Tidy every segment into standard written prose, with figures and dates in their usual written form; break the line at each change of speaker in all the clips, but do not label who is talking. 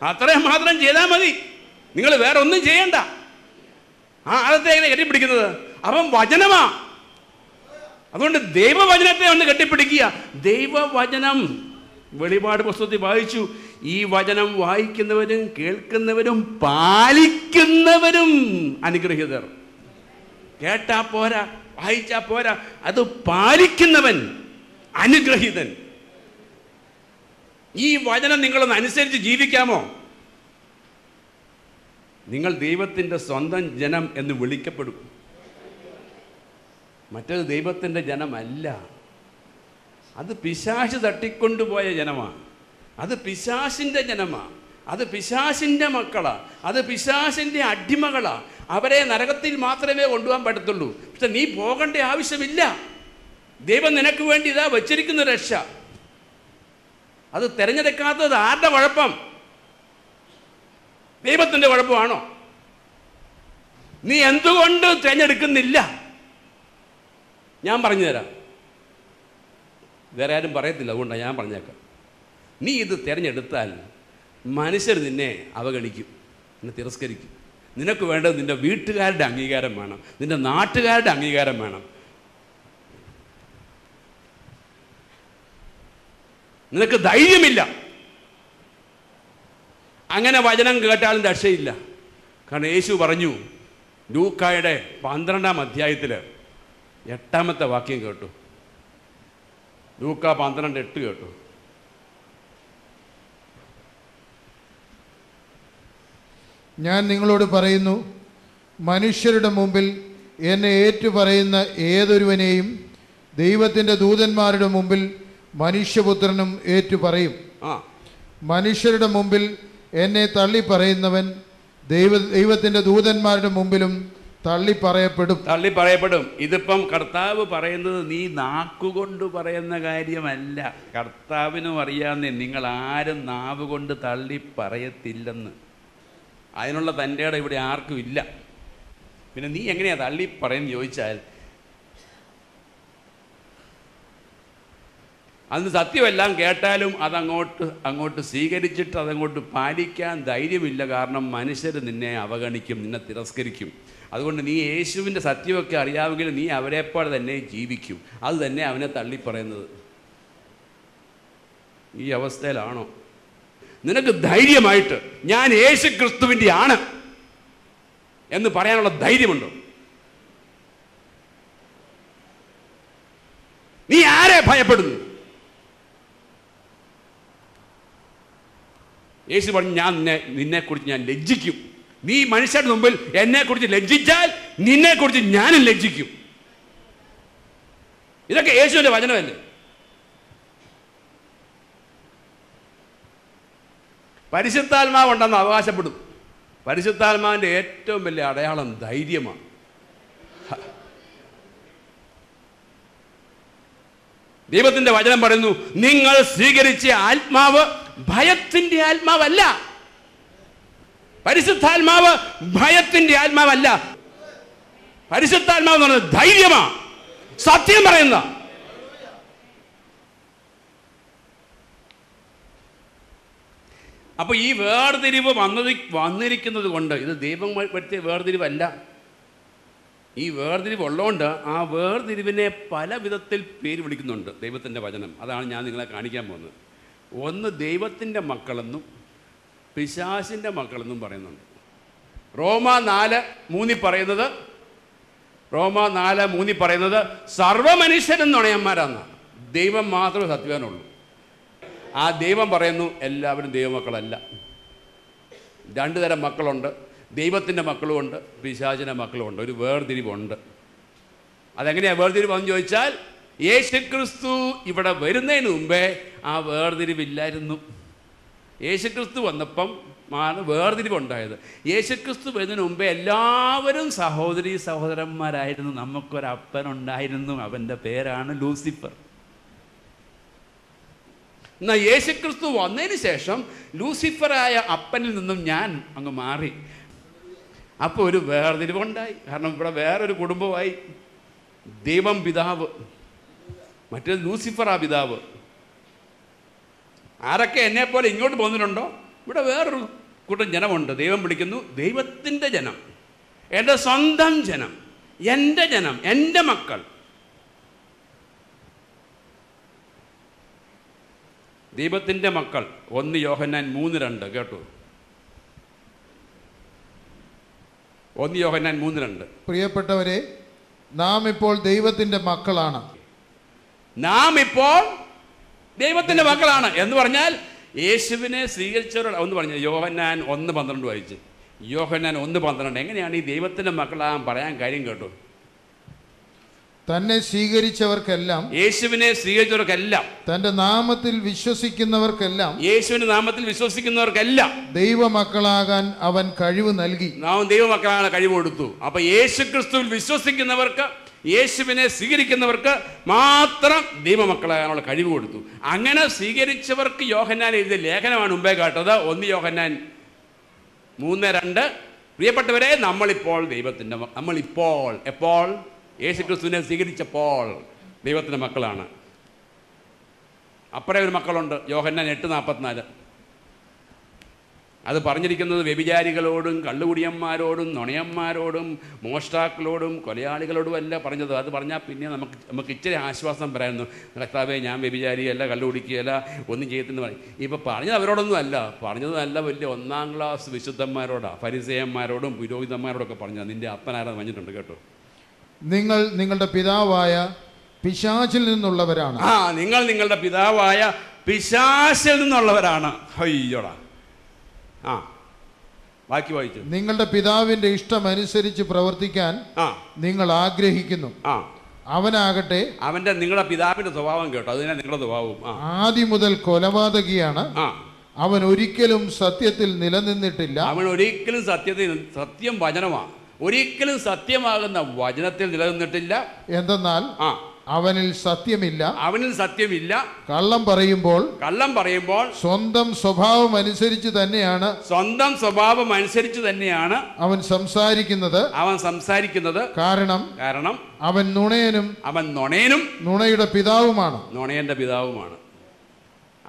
അത്രയും മാത്രം ചെയ്താൽ മതി. നിങ്ങൾ വേറെ ഒന്നും ചെയ്യണ്ട. ആഴത്തെ എങ്ങനെ കെട്ടിപ്പിടിക്കുന്നത്? അവൻ വചനമാ. അതുകൊണ്ട് ദൈവവചനത്തെ ഒന്ന് കെട്ടിപ്പിടിക്കുക. ദൈവവചനം വെളിപാട് പുസ്തകത്തിൽ വായിച്ചു. ഈ വചനം വായിക്കുന്നവരും കേൾക്കുന്നവരും പാലിക്കുന്നവരും അനുഗ്രഹീതർ. കേട്ടാ പോരാ, വായിച്ചാ പോരാ, അത് പാലിക്കുന്നവൻ അനുഗ്രഹീതൻ. ഈ വചനം നിങ്ങളൊന്ന് അനുസരിച്ച് ജീവിക്കാമോ? നിങ്ങൾ ദൈവത്തിൻ്റെ സ്വന്തം ജനം എന്ന് വിളിക്കപ്പെടും. മറ്റത് ദൈവത്തിൻ്റെ ജനമല്ല. അത് പിശാച് തട്ടിക്കൊണ്ടുപോയ ജനമാണ്. അത് പിശാചിൻ്റെ ജനമാണ്. അത് പിശാചിൻ്റെ മക്കളാണ്. അത് പിശാചിൻ്റെ അടിമകളാണ്. അവരെ നരകത്തിൽ മാത്രമേ കൊണ്ടുപോകാൻ പറ്റത്തുള്ളൂ. പക്ഷെ നീ പോകേണ്ട ആവശ്യമില്ല. ദൈവം നിനക്ക് വേണ്ടി ഇതാ വച്ചിരിക്കുന്ന രക്ഷ. അത് തിരഞ്ഞെടുക്കാത്തത് ആരുടെ കുഴപ്പം? ദൈവത്തിൻ്റെ കുഴപ്പമാണോ? നീ എന്തുകൊണ്ട് തിരഞ്ഞെടുക്കുന്നില്ല? ഞാൻ പറഞ്ഞു തരാം. വേറെ ആരും പറയത്തില്ല, അതുകൊണ്ടാണ് ഞാൻ പറഞ്ഞേക്കാം. നീ ഇത് തിരഞ്ഞെടുത്താൽ മനുഷ്യർ നിന്നെ അവഗണിക്കും, നിന്നെ തിരസ്കരിക്കും. നിനക്ക് വേണ്ടത് നിൻ്റെ വീട്ടുകാരുടെ അംഗീകാരം വേണം, നിൻ്റെ നാട്ടുകാരുടെ അംഗീകാരം വേണം. നിനക്ക് ധൈര്യമില്ല. അങ്ങനെ വചനം കേട്ടാലും രക്ഷയില്ല. കാരണം യേശു പറഞ്ഞു, ലൂക്കായുടെ 12-ാം അധ്യായത്തിൽ 8-ാമത്തെ വാക്യം കേട്ടു. ലൂക്ക 12:8 കേട്ടു.
ഞാൻ നിങ്ങളോട് പറയുന്നു, മനുഷ്യരുടെ മുമ്പിൽ എന്നെ ഏറ്റുപറയുന്ന ഏതൊരുവനെയും ദൈവത്തിൻ്റെ ദൂതന്മാരുടെ മുമ്പിൽ മനുഷ്യപുത്രനും ഏറ്റുപറയും. മനുഷ്യരുടെ മുമ്പിൽ എന്നെ തള്ളിപ്പറയുന്നവൻ ദൈവത്തിൻ്റെ ദൂതന്മാരുടെ മുമ്പിലും തള്ളിപ്പറയപ്പെടും. ഇതിപ്പം കർത്താവ് പറയുന്നത് നീ നാക്കുകൊണ്ട് പറയുന്ന കാര്യമല്ല. കർത്താവിനും അറിയാവുന്നേ നിങ്ങൾ ആരും നാവ് കൊണ്ട് തള്ളി പറയത്തില്ലെന്ന്. അതിനുള്ള തൻ്റെ ഇടം ഇവിടെ ആർക്കും ഇല്ല. പിന്നെ നീ എങ്ങനെയാ തള്ളി പറയുന്നത് ചോദിച്ചാൽ, അന്ന് സത്യമെല്ലാം കേട്ടാലും അങ്ങോട്ട് സ്വീകരിച്ചിട്ട് അതങ്ങോട്ട് പാലിക്കാൻ ധൈര്യമില്ല. കാരണം മനുഷ്യർ നിന്നെ അവഗണിക്കും, നിന്നെ തിരസ്കരിക്കും. അതുകൊണ്ട് നീ യേശുവിൻ്റെ സത്യമൊക്കെ അറിയാമെങ്കിൽ നീ അവരെപ്പോലെ തന്നെ ജീവിക്കും. അത് തന്നെ അവനെ തള്ളിപ്പറയുന്നത്. ഈ അവസ്ഥയിലാണോ? നിനക്ക് ധൈര്യമായിട്ട് ഞാൻ യേശു ക്രിസ്തുവിൻ്റെ ആണ് എന്ന് പറയാനുള്ള ധൈര്യമുണ്ടോ? നീ ആരെ ഭയപ്പെടുന്നു? യേശു പറഞ്ഞു, ഞാൻ നിന്നെക്കുറിച്ച് ഞാൻ ലജ്ജിക്കും. നീ മനുഷ്യരുടെ മുമ്പിൽ എന്നെക്കുറിച്ച് ലജ്ജിച്ചാൽ നിന്നെക്കുറിച്ച് ഞാനും ലജ്ജിക്കും. ഇതൊക്കെ യേശുവിൻ്റെ വചനമല്ലേ? പരിശുദ്ധാത്മാവുണ്ടെന്ന് അവകാശപ്പെടും. പരിശുദ്ധാത്മാവിൻ്റെ ഏറ്റവും വലിയ അടയാളം ധൈര്യമാണ്. ദൈവത്തിൻ്റെ വചനം പറയുന്നു, നിങ്ങൾ സ്വീകരിച്ച ആത്മാവ് ഭയത്തിൻ്റെ ആത്മാവല്ല. പരിശുദ്ധാത്മാവ് ഭയത്തിൻ്റെ ആത്മാവല്ല. പരിശുദ്ധാത്മാവ് എന്ന് പറയുന്നത് ധൈര്യമാണ്, സത്യം പറയുന്ന. അപ്പോൾ ഈ വേർതിരിവ് വന്നിരിക്കുന്നത് കൊണ്ട് ഇത് ദൈവം വരുത്തിയ വേർതിരിവല്ല. ഈ വേർതിരിവ് ഉള്ളതുകൊണ്ട് ആ വേർതിരിവിനെ പല വിധത്തിൽ പേര് വിളിക്കുന്നുണ്ട് ദൈവത്തിൻ്റെ വചനം. അതാണ് ഞാൻ നിങ്ങളെ കാണിക്കാൻ പോകുന്നത്. ഒന്ന് ദൈവത്തിൻ്റെ മക്കളെന്നും പിശാചിൻ്റെ മക്കളെന്നും പറയുന്നുണ്ട്. റോമാ 4:3 പറയുന്നത് സർവ്വമനുഷ്യരും നുണയന്മാരാണെന്നാണ്. ദൈവം മാത്രമേ സത്യവാനുള്ളൂ. ആ ദൈവം പറയുന്നു എല്ലാവരും ദൈവമക്കളല്ല. 2 തരം മക്കളുണ്ട്. ദൈവത്തിൻ്റെ മക്കളുമുണ്ട്, പിശാചിൻ്റെ മക്കളുമുണ്ട്. ഒരു വേർതിരിവുണ്ട്. അതെങ്ങനെയാണ് വേർതിരിവെന്ന് ചോദിച്ചാൽ, യേശുക്രിസ്തു ഇവിടെ വരുന്നതിന് മുമ്പേ ആ വേർതിരിവില്ലായിരുന്നു. യേശുക്രിസ്തു വന്നപ്പം ആണ് വേർതിരിവുണ്ടായത്. യേശുക്രിസ്തു വരുന്നതിന് മുമ്പേ എല്ലാവരും സഹോദരന്മാരായിരുന്നു. നമുക്കൊരപ്പനുണ്ടായിരുന്നു, അവൻ്റെ പേരാണ് ലൂസിഫർ. എന്നാൽ യേശുക്രിസ്തു വന്നതിന് ശേഷം ലൂസിഫറായ അപ്പനിൽ നിന്നും ഞാൻ അങ്ങ് മാറി. അപ്പോൾ ഒരു വേർതിരിവുണ്ടായി. കാരണം ഇവിടെ വേറൊരു കുടുംബമായി. ദൈവം പിതാവ്, മറ്റേത് ലൂസിഫറാ പിതാവ്. ആരൊക്കെ എന്നെപ്പോലെ ഇങ്ങോട്ട് പോകുന്നുണ്ടോ
ഇവിടെ വേറൊരു കൂട്ടം ജനമുണ്ട്. ദൈവം വിളിക്കുന്നു ദൈവത്തിൻ്റെ ജനം, എൻ്റെ സ്വന്തം ജനം, എൻ്റെ ജനം, എൻ്റെ മക്കൾ. ദൈവത്തിൻ്റെ മക്കൾ 1 യോഹന്നാൻ 3:2 കേട്ടു. 1 യോഹന്നാൻ 3:2.
പ്രിയപ്പെട്ടവരെ, നാം ഇപ്പോൾ ദൈവത്തിൻ്റെ മക്കളാണ്.
നാം ഇപ്പോൾ ദൈവത്തിൻ്റെ മക്കളാണ് എന്ന് പറഞ്ഞാൽ യേശുവിനെ സ്വീകരിച്ചവരോട് ഒന്ന് പറഞ്ഞു. യോഹന്നാൻ 1:12 വായിച്ച്. യോഹന്നാൻ 1:12 എങ്ങനെയാണ് ഈ ദൈവത്തിൻ്റെ മക്കളാകാൻ പറയാൻ കാര്യം കേട്ടോ?
തന്നെ സ്വീകരിച്ചവർക്കെല്ലാം,
യേശുവിനെ സ്വീകരിച്ചവർക്കെല്ലാം,
തന്റെ നാമത്തിൽ വിശ്വസിക്കുന്നവർക്കെല്ലാം,
യേശുവിന്റെ നാമത്തിൽ വിശ്വസിക്കുന്നവർക്കെല്ലാം
ദൈവമക്കളാകാൻ അവൻ കഴിവ് നൽകി.
നാം ദൈവമക്കളാണ് കഴിവ് കൊടുത്തു. അപ്പൊ യേശു ക്രിസ്തുവിൽ വിശ്വസിക്കുന്നവർക്ക്, യേശുവിനെ സ്വീകരിക്കുന്നവർക്ക് മാത്രം ദൈവമക്കളാകാനുള്ള കഴിവ് കൊടുത്തു. അങ്ങനെ സ്വീകരിച്ചവർക്ക് യോഹന്നാൻ എഴുതിയ ലേഖനമാണ് മുമ്പേ കേട്ടത്. 1 യോഹന്നാൻ 3:2. പ്രിയപ്പെട്ടവരെ, നമ്മളിപ്പോൾ ദൈവത്തിൻ്റെ, നമ്മളിപ്പോൾ എപ്പോൾ യേശു ക്രിസ്തുവിനെ സ്വീകരിച്ചപ്പോൾ ദൈവത്തിൻ്റെ മക്കളാണ്. അപ്പറേ ഒരു മക്കളുണ്ട്, യോഹന്നാൻ 8:44. അത് പറഞ്ഞിരിക്കുന്നത് വ്യഭിചാരികളോടും കള്ളുകുടിയന്മാരോടും നുണയന്മാരോടും മോഷ്ടാക്കളോടും കൊലയാളികളോടും അല്ല പറഞ്ഞത്. അത് പറഞ്ഞാൽ പിന്നെ നമുക്ക് ഇച്ചിരി ആശ്വാസം പറയായിരുന്നു. കർത്താവേ, ഞാൻ വ്യഭിചാരിയല്ല, കള്ളുകുടിക്കുകയല്ല, ഒന്നും ചെയ്യത്തെന്ന് പറയും. ഇപ്പോൾ പറഞ്ഞത് അവരോടൊന്നും അല്ല, പറഞ്ഞത് നല്ല വലിയ 1-ാം ക്ലാസ് വിശുദ്ധന്മാരോടാണ്, ഫരിസേയന്മാരോടും പുരോഹിതന്മാരോടൊക്കെ പറഞ്ഞത്. നിൻ്റെ അപ്പനാരാന്ന് പറഞ്ഞിട്ടുണ്ട് കേട്ടോ.
നിങ്ങൾ നിങ്ങളുടെ പിതാവായ പിശാചിൽ നിന്നുള്ളവരാണ്.
നിങ്ങൾ നിങ്ങളുടെ പിതാവായ പിശാചിൽ നിന്നുള്ളവരാണ്. അയ്യോടാ. ബാക്കി വായിച്ചു.
നിങ്ങളുടെ പിതാവിന്റെ ഇഷ്ടമനുസരിച്ച് പ്രവർത്തിക്കാൻ നിങ്ങൾ ആഗ്രഹിക്കുന്നു. അവനാകട്ടെ,
അവന്റെ, നിങ്ങളുടെ പിതാവിന്റെ സ്വഭാവം കേട്ടോ, അതിനാ നിങ്ങളുടെ സ്വഭാവം.
ആദ്യം മുതൽ കൊലപാതകിയാണ്. അവൻ ഒരിക്കലും സത്യത്തിൽ നിലനിന്നിട്ടില്ല.
അവൻ ഒരിക്കലും സത്യം വചനമാണ്, ഒരിക്കലും സത്യമാകുന്ന വചനത്തിൽ നിലനിന്നിട്ടില്ല.
എന്തെന്നാൽ അവനിൽ സത്യമില്ല.
അവനിൽ സത്യമില്ല. കള്ളം പറയുമ്പോൾ സ്വന്തം സ്വഭാവം അനുസരിച്ച് തന്നെയാണ് അവൻ സംസാരിക്കുന്നത്. കാരണം അവൻ നുണയനും നുണയുടെ പിതാവുമാണ്. നുണയന്റെ പിതാവുമാണ്.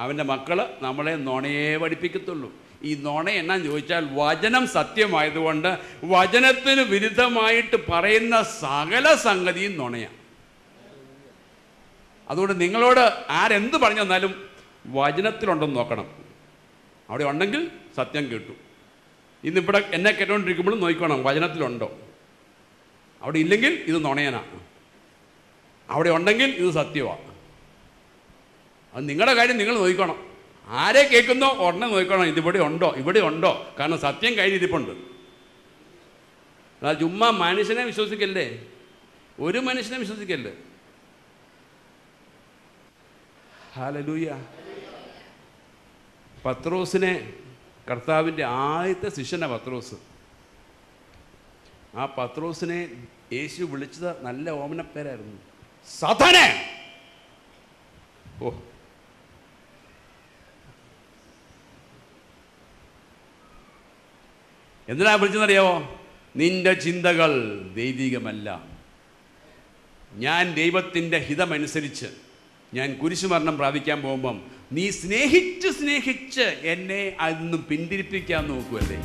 അവന്റെ മക്കള് നമ്മളെ നുണയെ പഠിപ്പിക്കത്തുള്ളൂ. ഈ നുണ എന്നാന്ന് ചോദിച്ചാൽ, വചനം സത്യമായതുകൊണ്ട് വചനത്തിന് വിരുദ്ധമായിട്ട് പറയുന്ന സകല സംഗതിയും നുണയാണ്. അതുകൊണ്ട് നിങ്ങളോട് ആരെന്ത് പറഞ്ഞു തന്നാലും വചനത്തിലുണ്ടെന്ന് നോക്കണം. അവിടെ ഉണ്ടെങ്കിൽ സത്യം കേട്ടു. ഇന്നിവിടെ എന്നെ കേട്ടുകൊണ്ടിരിക്കുമ്പോഴും നോക്കണം വചനത്തിലുണ്ടോ. അവിടെ ഇല്ലെങ്കിൽ ഇത് നുണയനാണ്, അവിടെ ഉണ്ടെങ്കിൽ ഇത് സത്യമാണ്. അത് നിങ്ങളുടെ കാര്യം നിങ്ങൾ നോക്കണം. ആരെ കേൾക്കുന്നോ ഉടനെ നോക്കണം, ഇതിവിടെ ഉണ്ടോ. കാരണം സത്യം കഴിഞ്ഞിരിപ്പുണ്ട്. ചുമ്മാ മനുഷ്യനെ വിശ്വസിക്കല്ലേ, ഒരു മനുഷ്യനെ വിശ്വസിക്കല്ലേ. ഹല്ലേലൂയ. പത്രോസിനെ, കർത്താവിൻ്റെ ആദ്യത്തെ ശിഷ്യനാണ് പത്രോസ്. ആ പത്രോസിനെ യേശു വിളിച്ചത് നല്ല ഓമനപ്പേരായിരുന്നു, സാത്താനെ. എന്തിനാ വിളിച്ചെന്നറിയാവോ? നിന്റെ ചിന്തകൾ ദൈവികമല്ല. ഞാൻ ദൈവത്തിൻ്റെ ഹിതമനുസരിച്ച് ഞാൻ കുരിശുമരണം പ്രാപിക്കാൻ പോകുമ്പം നീ സ്നേഹിച്ച് എന്നെ അതിൽ നിന്നും പിന്തിരിപ്പിക്കാൻ നോക്കുമല്ലേ.